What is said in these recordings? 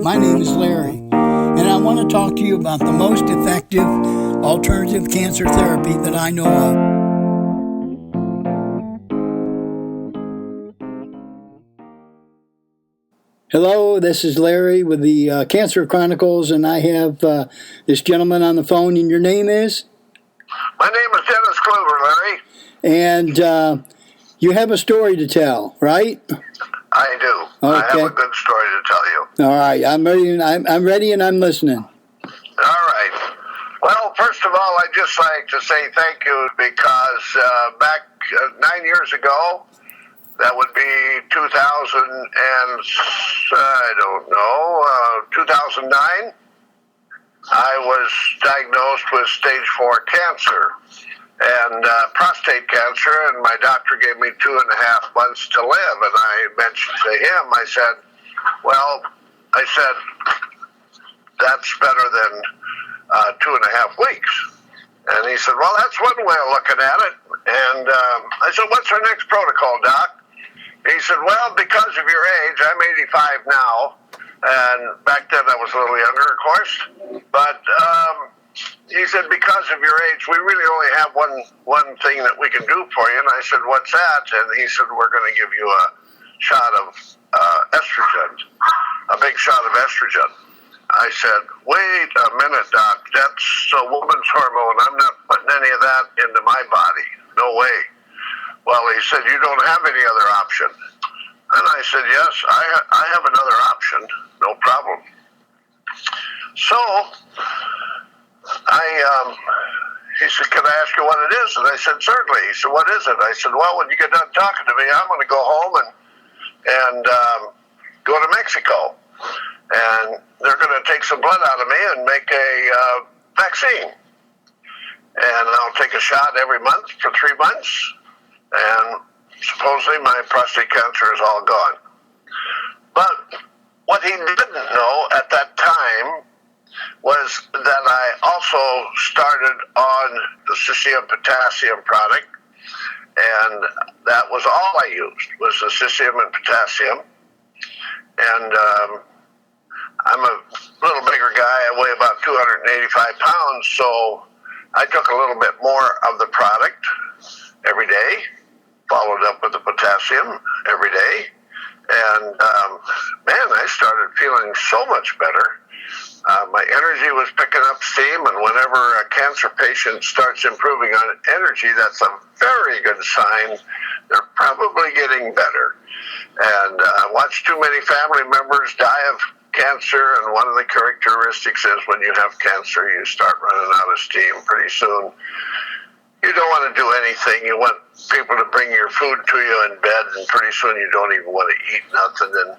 My name is Larry, and I want to talk to you about the most effective alternative cancer therapy that I know of. Hello, this is Larry with the Cancer Chronicles, and I have this gentleman on the phone, and your name is? My name is Dennis Clover, Larry. And you have a story to tell, right? I do. Okay. I have a good story to tell you. All right, I'm ready. I'm ready, and I'm listening. All right. Well, first of all, I'd just like to say thank you because back 9 years ago, that would be 2009, I was diagnosed with stage 4 cancer and prostate cancer, and my doctor gave me 2.5 months to live. And I mentioned to him, I said, that's better than 2.5 weeks. And he said, well, that's one way of looking at it. And I said, what's our next protocol, Doc? He said, well, because of your age, I'm 85 now. And back then I was a little younger, of course. But he said, because of your age, we really only have one thing that we can do for you. And I said, what's that? And he said, we're going to give you a shot of estrogen, a big shot of estrogen. I said, wait a minute, Doc. That's a woman's hormone. I'm not putting any of that into my body. No way. Well, he said, you don't have any other option. And I said, yes, I have another option. No problem. So he said, can I ask you what it is? And I said, certainly. He said, what is it? I said, well, when you get done talking to me, I'm going to go home and go to Mexico. And they're going to take some blood out of me and make a vaccine. And I'll take a shot every month for 3 months. And supposedly my prostate cancer is all gone. But what he didn't know at that time was that I also started on the cesium potassium product, and that was all I used, was the cesium and potassium. And I'm a little bigger guy. I weigh about 285 pounds, so I took a little bit more of the product every day, followed up with the potassium every day. And, man, I started feeling so much better. My energy was picking up steam, and whenever a cancer patient starts improving on energy, that's a very good sign they're probably getting better. And I watched too many family members die of cancer, and one of the characteristics is when you have cancer, you start running out of steam pretty soon. You don't want to do anything. You want people to bring your food to you in bed, and pretty soon you don't even want to eat nothing. And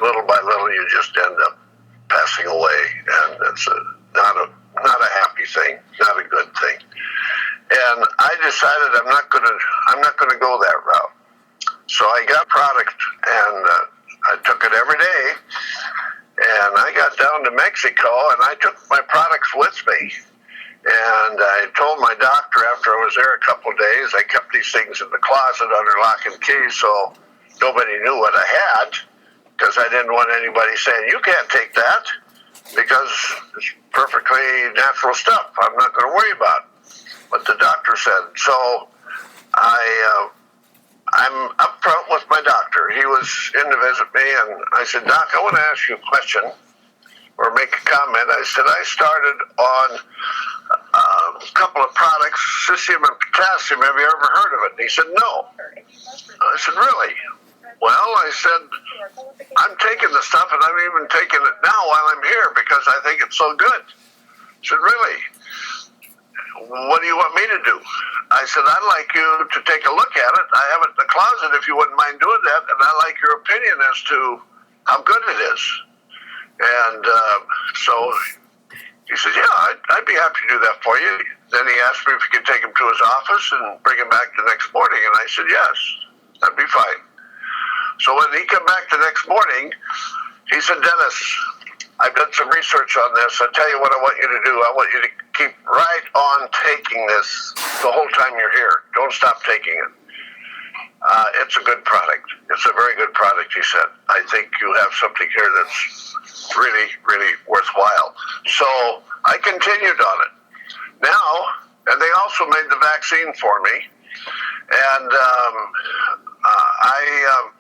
little by little, you just end up passing away, and it's not a happy thing, not a good thing. And I decided I'm not going to go that route. So I got product, and I took it every day. And I got down to Mexico, and I took my products with me. And I told my doctor after I was there a couple of days, I kept these things in the closet under lock and key so nobody knew what I had, because I didn't want anybody saying, you can't take that, because it's perfectly natural stuff. I'm not going to worry about what the doctor said. So I'm up front with my doctor. He was in to visit me, and I said, Doc, I want to ask you a question or make a comment. I said, I started on a couple of products, cesium and potassium. Have you ever heard of it? And he said, no. I said, really? Well, I said, I'm taking the stuff, and I'm even taking it now while I'm here because I think it's so good. He said, really? What do you want me to do? I said, I'd like you to take a look at it. I have it in the closet if you wouldn't mind doing that, and I'd like your opinion as to how good it is. And so he said, yeah, I'd be happy to do that for you. Then he asked me if he could take him to his office and bring him back the next morning, and I said, yes, that'd be fine. So when he came back the next morning, he said, Dennis, I've done some research on this. I'll tell you what I want you to do. I want you to keep right on taking this the whole time you're here. Don't stop taking it. It's a good product. It's a very good product, he said. I think you have something here that's really, really worthwhile. So I continued on it. Now, and they also made the vaccine for me. And I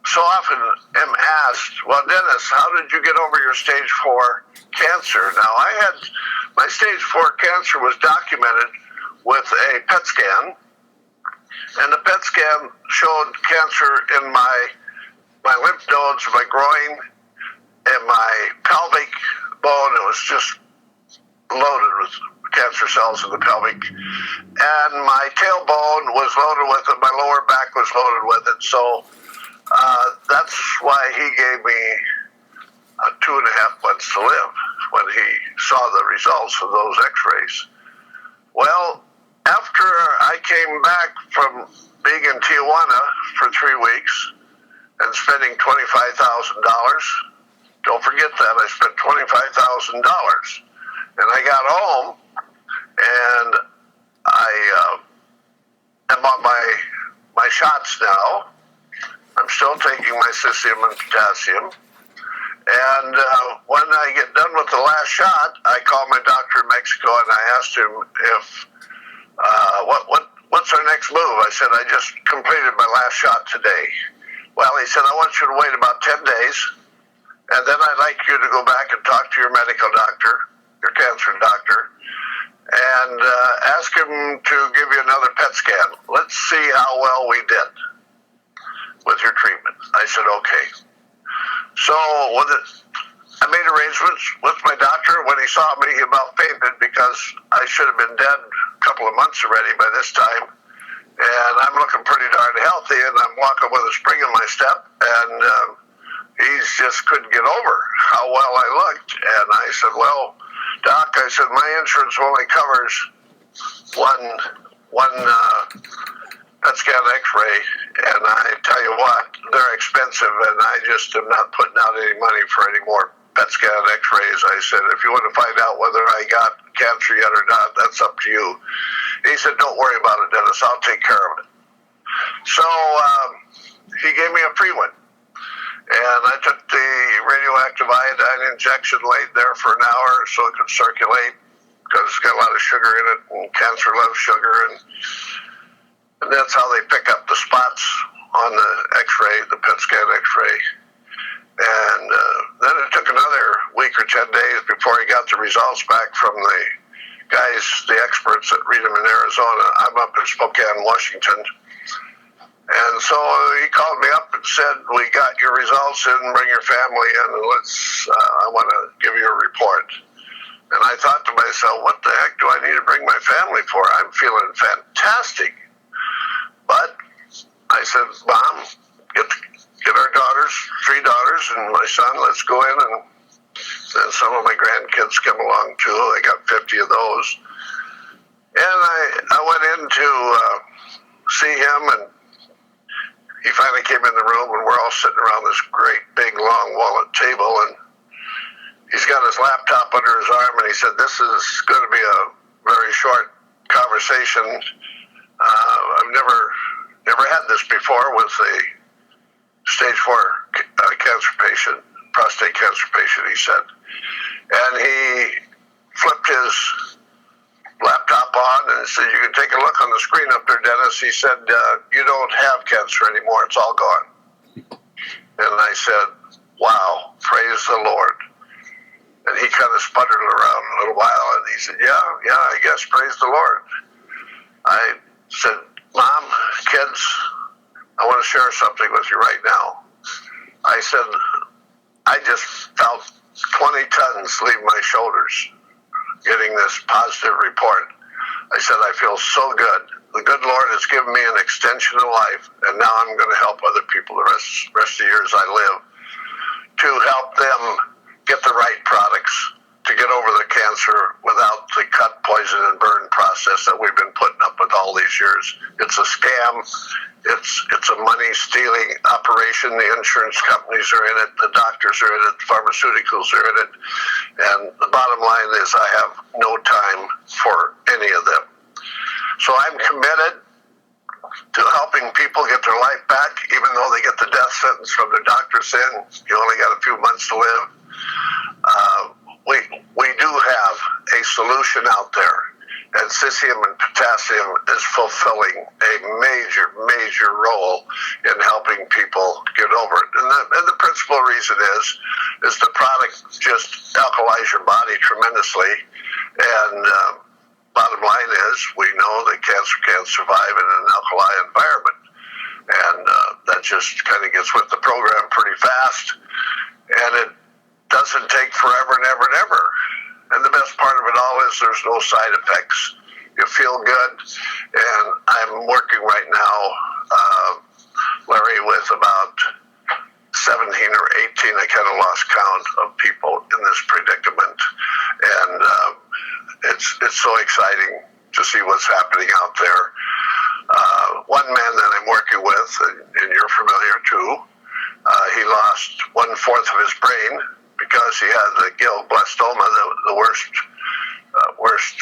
so often am asked, well, Dennis, how did you get over your stage 4 cancer? Now, I had my stage 4 cancer was documented with a PET scan, and the PET scan showed cancer in my lymph nodes, my groin, and my pelvic bone. It was just loaded with cancer cells in the pelvic, and my tailbone was loaded with it. My lower back was loaded with it. So that's why he gave me 2.5 months to live when he saw the results of those X-rays. Well, after I came back from being in Tijuana for 3 weeks and spending $25,000, don't forget that I spent $25,000, and I got home and I am on my shots now. I'm still taking my cesium and potassium. And when I get done with the last shot, I called my doctor in Mexico and I asked him if, what's our next move? I said, I just completed my last shot today. Well, he said, I want you to wait about 10 days, and then I'd like you to go back and talk to your medical doctor, your cancer doctor, and ask him to give you another PET scan. Let's see how well we did with your treatment. I said, okay. So I made arrangements with my doctor. When he saw me, he about fainted because I should have been dead a couple of months already by this time. And I'm looking pretty darn healthy, and I'm walking with a spring in my step, and he just couldn't get over how well I looked. And I said, well, Doc, I said, my insurance only covers one PET scan X-ray, and I tell you what, they're expensive, and I just am not putting out any money for any more PET scan X-rays. I said, if you want to find out whether I got cancer yet or not, that's up to you. He said, don't worry about it, Dennis, I'll take care of it. So he gave me a free one, and I took the radioactive iodine injection, laid there for an hour so it could circulate, because it's got a lot of sugar in it, and cancer loves sugar, and that's how they pick up the spots on the X-ray, the PET scan X-ray. And then it took another week or 10 days before he got the results back from the guys, the experts that read them in Arizona. I'm up in Spokane, Washington. And so he called me up and said, we got your results in, bring your family in, and I want to give you a report. And I thought to myself, what the heck do I need to bring my family for? I'm feeling fantastic. But I said, Mom, get our daughters, 3 daughters, and my son, let's go in. And then some of my grandkids come along too. I got 50 of those. And I went in to see him, and he finally came in the room, and we're all sitting around this great big long walnut table, and he's got his laptop under his arm, and he said, this is going to be a very short conversation. I've never had this before with a stage 4 cancer patient, prostate cancer patient, he said. And he flipped his laptop on and said, you can take a look on the screen up there, Dennis. He said, you don't have cancer anymore. It's all gone. And I said, wow, praise the Lord. And he kind of sputtered around a little while, and he said, yeah, I guess, praise the Lord. I said, Mom, kids, I want to share something with you right now. I said, I just felt 20 tons leave my shoulders getting this positive report. I said, I feel so good. The good Lord has given me an extension of life, and now I'm going to help other people the rest of the years I live to help them get the right products to get over the cancer without the cut, poison, and burn process that we've been putting up with all these years. It's a scam. It's a money-stealing operation. The insurance companies are in it. The doctors are in it. The pharmaceuticals are in it. And the bottom line is I have no time for any of them. So I'm committed to help helping people get their life back, even though they get the death sentence from their doctor saying you only got a few months to live. We do have a solution out there, and cesium and potassium is fulfilling a major role in helping people get over it. And the principal reason is the product just alkalize your body tremendously. And bottom line is, we know that cancer can't survive in an alkali environment. And that just kind of gets with the program pretty fast. And it doesn't take forever and ever and ever. And the best part of it all is there's no side effects. You feel good. And I'm working right now, Larry, with about 17 or 18, I kind of lost count of people in this predicament. And it's so exciting to see what's happening out there. One man that I'm working with, and you're familiar too, he lost 1/4 of his brain because he had the glioblastoma, the worst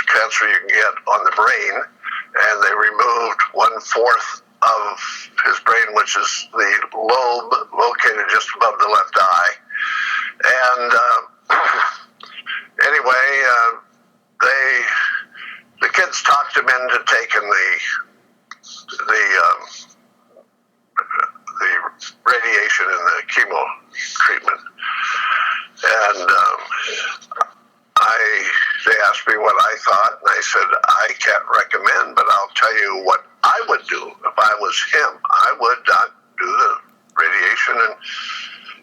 cancer you can get on the brain, and they removed 1/4 of his brain, which is the lobe located just above the left eye. And anyway, the kids talked him into taking the radiation and the chemo treatment. And they asked me what I thought, and I said, I can't recommend, but I'll tell you what I would do if I was him. I would not do the radiation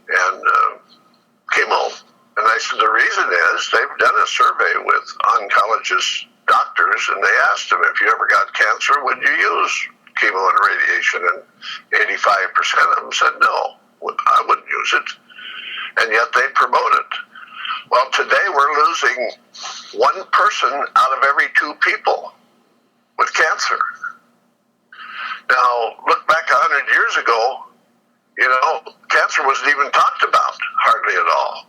and chemo. And I said, the reason is they've done a survey with oncologist doctors, and they asked them, if you ever got cancer, would you use chemo and radiation? And 85% of them said no, I wouldn't use it. And yet they promote it. Well, today we're losing one person out of every 2 people with cancer. Now, look back 100 years ago, cancer wasn't even talked about hardly at all.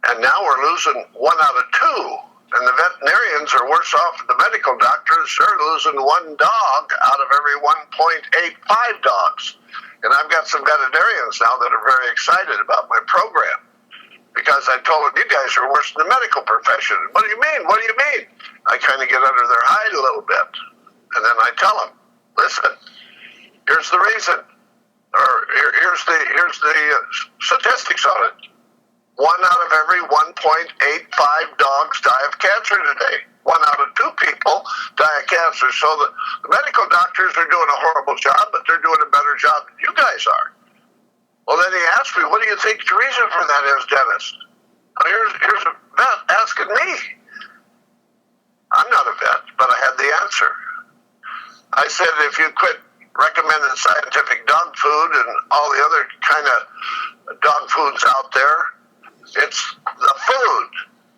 And now we're losing 1 out of 2. And the veterinarians are worse off than the medical doctors. They're losing 1 dog out of every 1.85 dogs. And I've got some veterinarians now that are very excited about my program, because I told them, you guys are worse than the medical profession. What do you mean? What do you mean? I kind of get under their hide a little bit. And then I tell them, listen, here's the reason. Or here's the statistics on it. 1 out of every 1.85 dogs die of cancer today. 1 out of 2 people die of cancer. So the medical doctors are doing a horrible job, but they're doing a better job than you guys are. Well, then he asked me, what do you think the reason for that is, Dennis? Here's a vet asking me. I'm not a vet, but I had the answer. I said, if you quit recommending scientific dog food and all the other kind of dog foods out there, it's the food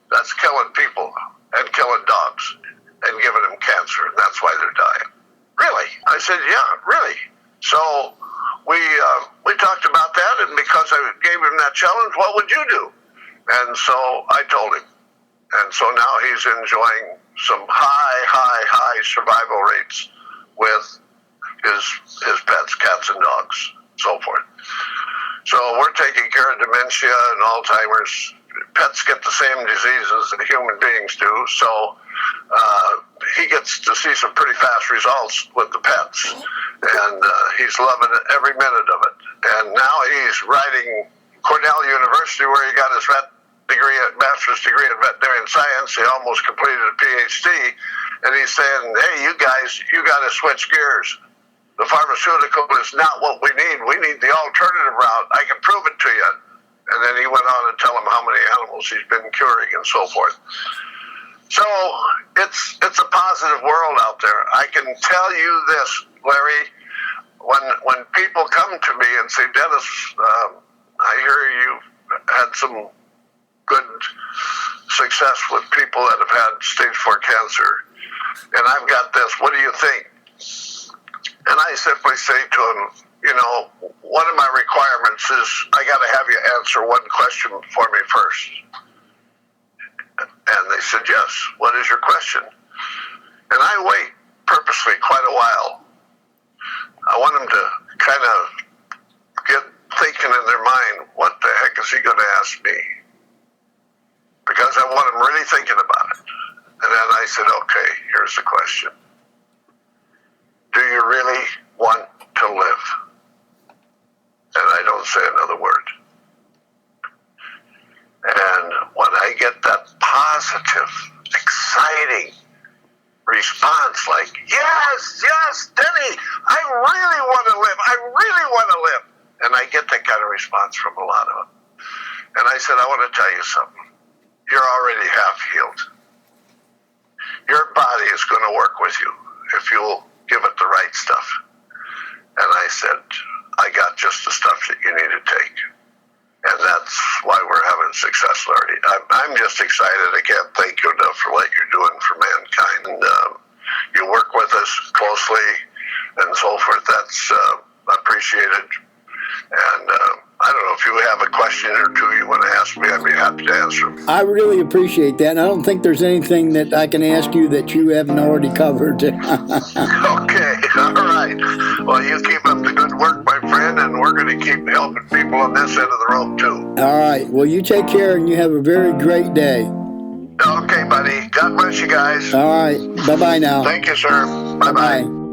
that's killing people and killing dogs and giving them cancer, and that's why they're dying. Really? I said, yeah, really. So we talked about that, and because I gave him that challenge, what would you do? And so I told him. And so now he's enjoying some high survival rates with his pets, cats and dogs, so forth. So we're taking care of dementia and Alzheimer's. Pets get the same diseases that human beings do, so he gets to see some pretty fast results with the pets, and he's loving every minute of it. And now he's writing Cornell University, where he got his master's degree in veterinarian science. He almost completed a PhD, and he's saying, hey, you guys, you got to switch gears. The pharmaceutical is not what we need. We need the alternative route. I can prove it to you. And then he went on to tell him how many animals he's been curing and so forth. So it's a positive world out there. I can tell you this, Larry, when people come to me and say, Dennis, I hear you've had some good success with people that have had stage 4 cancer, and I've got this, what do you think? And I simply say to them, one of my requirements is I got to have you answer one question for me first. And they said, yes, what is your question? And I wait purposely quite a while. want them to kind of get thinking in their mind, what the heck is he going to ask me? Because I want them really thinking about it. And then I said, okay, here's the question. Do you really want to live? And I don't say another word. And when I get that positive, exciting response like, yes, Denny, I really want to live. I really want to live. And I get that kind of response from a lot of them. And I said, I want to tell you something. You're already half healed. Your body is going to work with you if you'll give it the right stuff. And I said, I got just the stuff that you need to take. And that's why we're having success, Larry. I'm just excited. I can't thank you enough for what you're doing for mankind. And you work with us closely and so forth. That's appreciated. And I don't know if you have a question or two you want to ask me, I'd be happy to answer them. I really appreciate that. And I don't think there's anything that I can ask you that you haven't already covered. Okay, all right. Well, you keep up the good work, my friend, and we're going to keep helping people on this end of the rope, too. All right. Well, you take care and you have a very great day. Okay, buddy. God bless you guys. All right. Bye-bye now. Thank you, sir. Bye-bye. Bye.